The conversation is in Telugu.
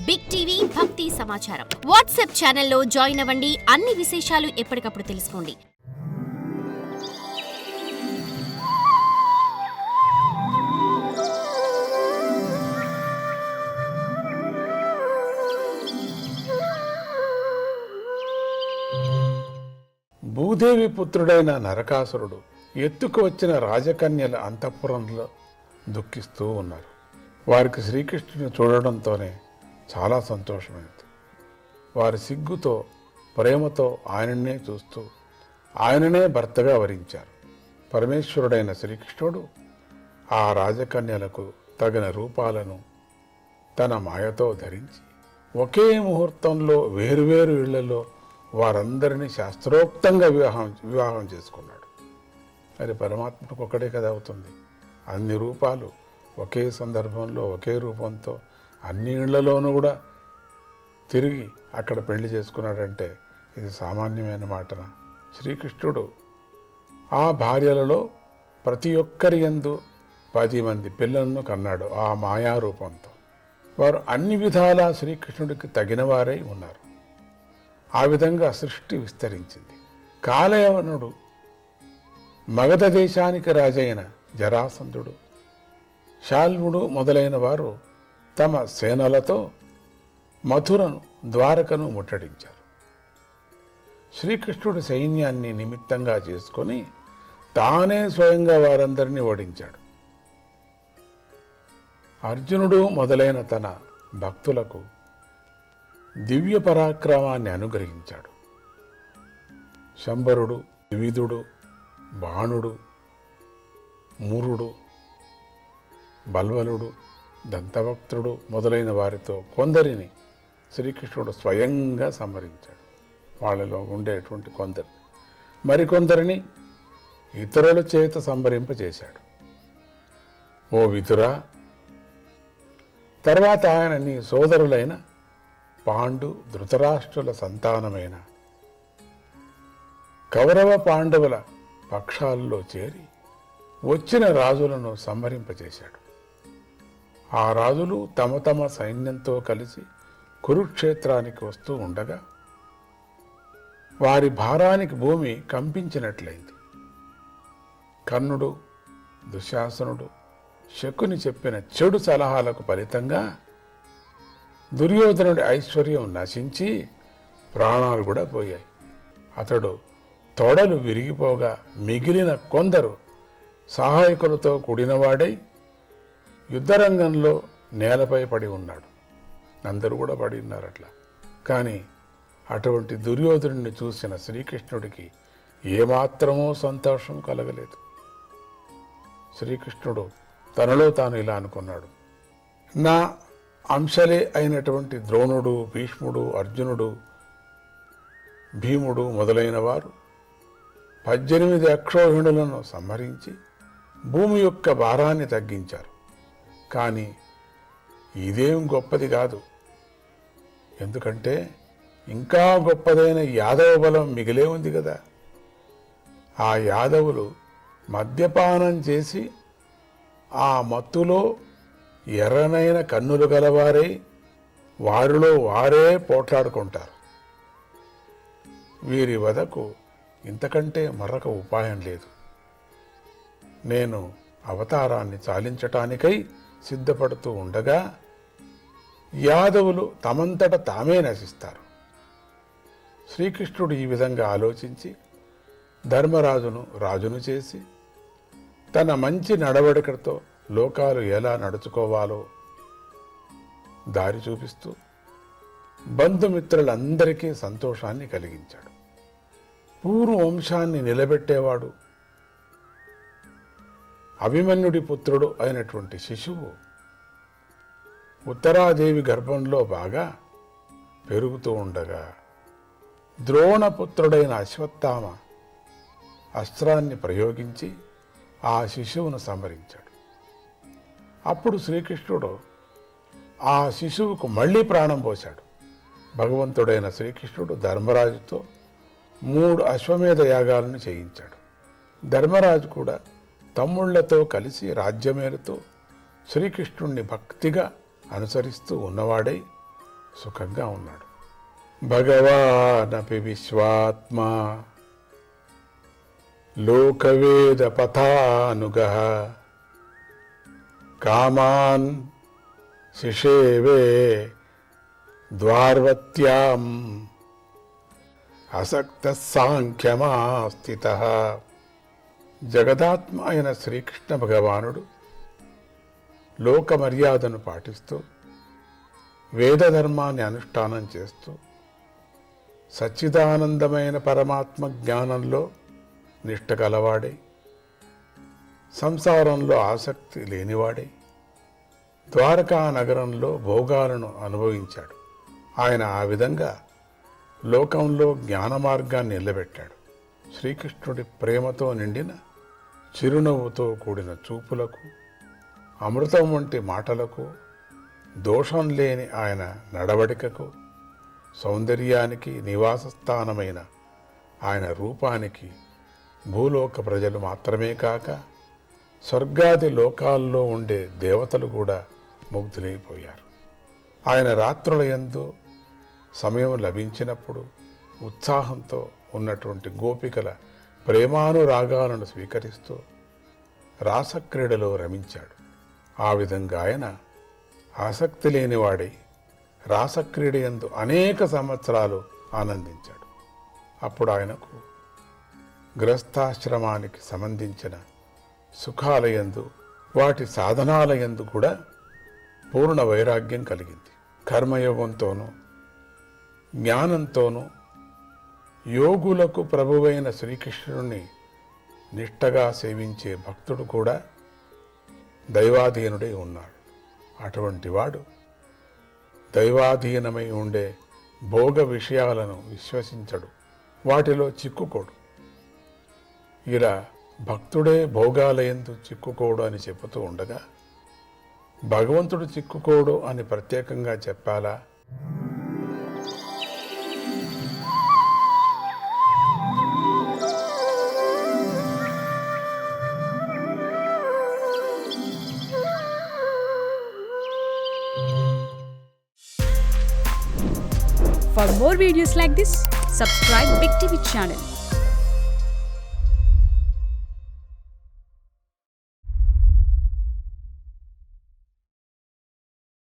బిగ్ టీవీ భక్తి సమాచారం వాట్సాప్ ఛానల్లో జాయిన్ అవ్వండి. అన్ని విశేషాలు ఎప్పటికప్పుడు తెలుసుకోండి. భూదేవి పుత్రుడైన నరకాసురుడు ఎత్తుకు వచ్చిన రాజకన్యల అంతఃపురంలో దుఃఖిస్తూ ఉన్నారు. వారికి శ్రీకృష్ణుని చూడడంతోనే చాలా సంతోషమైంది. వారి సిగ్గుతో ప్రేమతో ఆయననే చూస్తూ ఆయననే భర్తగా వరించారు. పరమేశ్వరుడైన శ్రీకృష్ణుడు ఆ రాజకన్యలకు తగిన రూపాలను తన మాయతో ధరించి ఒకే ముహూర్తంలో వేరువేరు ఇళ్లలో వారందరినీ శాస్త్రోక్తంగా వివాహం చేసుకున్నాడు. మరి పరమాత్మకు ఒకటే కదా అవుతుంది. అన్ని రూపాలు ఒకే సందర్భంలో ఒకే రూపంతో అన్ని ఇళ్లలోనూ కూడా తిరిగి అక్కడ పెళ్లి చేసుకున్నాడంటే ఇది సామాన్యమైన మాటనా? శ్రీకృష్ణుడు ఆ భార్యలలో ప్రతి ఒక్కరి యందు 10 మంది పిల్లలను కన్నాడు ఆ మాయారూపంతో. వారు అన్ని విధాలా శ్రీకృష్ణుడికి తగిన వారై ఉన్నారు. ఆ విధంగా సృష్టి విస్తరించింది. కాలయవనుడు, మగధ దేశానికి రాజైన జరాసంధుడు, శాల్వుడు మొదలైన వారు తమ సేనలతో మథురను, ద్వారకను ముట్టడించారు. శ్రీకృష్ణుడి సైన్యాన్ని నిమిత్తంగా చేసుకొని తానే స్వయంగా వారందరినీ ఓడించాడు. అర్జునుడు మొదలైన తన భక్తులకు దివ్య పరాక్రమాన్ని అనుగ్రహించాడు. శంబరుడు, వివిధుడు, బాణుడు, మురుడు, బల్వలుడు, దంతభక్తుడు మొదలైన వారితో కొందరిని శ్రీకృష్ణుడు స్వయంగా సంహరించాడు. వాళ్ళలో ఉండేటువంటి కొందరిని, మరికొందరిని ఇతరుల చేత సంహరింపజేశాడు. ఓ విదురా, తర్వాత ఆయన నీ సోదరులైన పాండు, ధృతరాష్ట్రుల సంతానమైన కౌరవ పాండవుల పక్షాల్లో చేరి వచ్చిన రాజులను సంహరింపజేశాడు. ఆ రాజులు తమ తమ సైన్యంతో కలిసి కురుక్షేత్రానికి వస్తూ ఉండగా వారి భారానికి భూమి కంపించినట్లయింది. కర్ణుడు, దుశ్శాసనుడు, శకుని చెప్పిన చెడు సలహాలకు ఫలితంగా దుర్యోధనుడి ఐశ్వర్యం నశించి ప్రాణాలు కూడా పోయాయి. అతడు తొడలు విరిగిపోగా మిగిలిన కొందరు సహాయకులతో కూడినవాడై యుద్ధరంగంలో నేలపై పడి ఉన్నాడు. అందరూ కూడా పడి ఉన్నారు అట్లా. కానీ అటువంటి దుర్యోధనుడిని చూసిన శ్రీకృష్ణుడికి ఏమాత్రమూ సంతోషం కలగలేదు. శ్రీకృష్ణుడు తనలో తాను ఇలా అనుకున్నాడు, నా అంశలే అయినటువంటి ద్రోణుడు, భీష్ముడు, అర్జునుడు, భీముడు మొదలైన వారు 18 అక్షోహిణులను సంహరించి భూమి యొక్క భారాన్ని తగ్గించారు. కానీ ఇదేం గొప్పది కాదు. ఎందుకంటే ఇంకా గొప్పదైన యాదవ బలం మిగిలే ఉంది కదా. ఆ యాదవులు మద్యపానం చేసి ఆ మత్తులో ఎర్రనైన కన్నులు గలవారై వారిలో వారే పోట్లాడుకుంటారు. వీరి వదకు ఇంతకంటే మరొక ఉపాయం లేదు. నేను అవతారాన్ని చాలించటానికై సిద్ధపడుతూ ఉండగా యాదవులు తమంతట తామే నశిస్తారు. శ్రీకృష్ణుడు ఈ విధంగా ఆలోచించి ధర్మరాజును రాజును చేసి తన మంచి నడవడికతో లోకాలు ఎలా నడుచుకోవాలో దారి చూపిస్తూ బంధుమిత్రులందరికీ సంతోషాన్ని కలిగించాడు. పూర్వ వంశాన్ని నిలబెట్టేవాడు అభిమన్యుడి పుత్రుడు అయినటువంటి శిశువు ఉత్తరాదేవి గర్భంలో బాగా పెరుగుతూ ఉండగా ద్రోణపుత్రుడైన అశ్వత్థామ అస్త్రాన్ని ప్రయోగించి ఆ శిశువును సంహరించాడు. అప్పుడు శ్రీకృష్ణుడు ఆ శిశువుకు మళ్ళీ ప్రాణం పోశాడు. భగవంతుడైన శ్రీకృష్ణుడు ధర్మరాజుతో 3 అశ్వమేధ యాగాలను చేయించాడు. ధర్మరాజు కూడా తమ్ముళ్లతో కలిసి రాజ్యమేలుతూ శ్రీకృష్ణుణ్ణి భక్తిగా అనుసరిస్తూ ఉన్నవాడై సుఖంగా ఉన్నాడు. భగవానపి విశ్వాత్మా లోకవేద పథానుగః కామాన్ శిషేవే ద్వార్వత్యాం అసక్త సాంఖ్యమాస్థితః. జగదాత్మ అయిన శ్రీకృష్ణ భగవానుడు లోక మర్యాదను పాటిస్తూ వేద ధర్మాన్ని అనుష్ఠానం చేస్తూ సచ్చిదానందమైన పరమాత్మ జ్ఞానంలో నిష్ట గలవాడై సంసారంలో ఆసక్తి లేనివాడై ద్వారకా నగరంలో భోగాలను అనుభవించాడు. ఆయన ఆ విధంగా లోకంలో జ్ఞాన మార్గాన్ని నిలబెట్టాడు. శ్రీకృష్ణుడి ప్రేమతో నిండిన చిరునవ్వుతో కూడిన చూపులకు, అమృతం వంటి మాటలకు, దోషం లేని ఆయన నడవడికకు, సౌందర్యానికి నివాస స్థానమైన ఆయన రూపానికి భూలోక ప్రజలు మాత్రమే కాక స్వర్గాది లోకాల్లో ఉండే దేవతలు కూడా ముగ్ధులైపోయారు. ఆయన రాత్రుల యందు సమయం లభించినప్పుడు ఉత్సాహంతో ఉన్నటువంటి గోపికల ప్రేమానురాగాలను స్వీకరిస్తూ రాసక్రీడలో రమించాడు. ఆ విధంగా ఆయన ఆసక్తి లేనివాడై రాసక్రీడ యందు అనేక సంవత్సరాలు ఆనందించాడు. అప్పుడు ఆయనకు గృహస్థాశ్రమానికి సంబంధించిన సుఖాలయందు, వాటి సాధనాలయందు కూడా పూర్ణ వైరాగ్యం కలిగింది. కర్మయోగంతోనూ జ్ఞానంతోనూ యోగులకు ప్రభువైన శ్రీకృష్ణుని నిష్టగా సేవించే భక్తుడు కూడా దైవాధీనుడై ఉన్నాడు. అటువంటి వాడు దైవాధీనమై ఉండే భోగ విషయాలను విశ్వసించడు, వాటిలో చిక్కుకోడు. ఇలా భక్తుడే భోగాలయందు చిక్కుకోడు అని చెబుతూ ఉండగా భగవంతుడు చిక్కుకోడు అని ప్రత్యేకంగా చెప్పాలా? For more videos like this, subscribe Big TV channel.